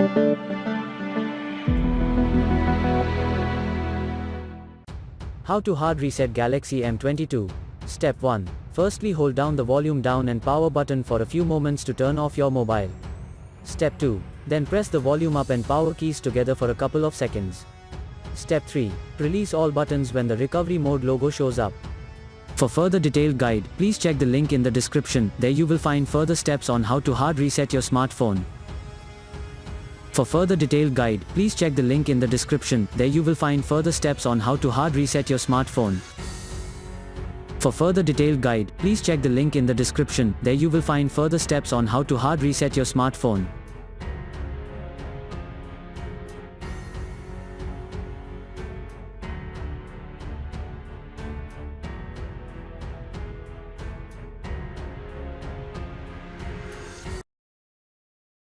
How to hard reset Galaxy M22. Step 1. Firstly, hold down the volume down and power button for a few moments to turn off your mobile. Step 2. Then press the volume up and power keys together for a couple of seconds. Step 3. Release all buttons when the recovery mode logo shows up. For further detailed guide, please check the link in the description. There you will find further steps on how to hard reset your smartphone. For further detailed guide, please check the link in the description. There you will find further steps on how to hard reset your smartphone. For further detailed guide, please check the link in the description. There you will find further steps on how to hard reset your smartphone.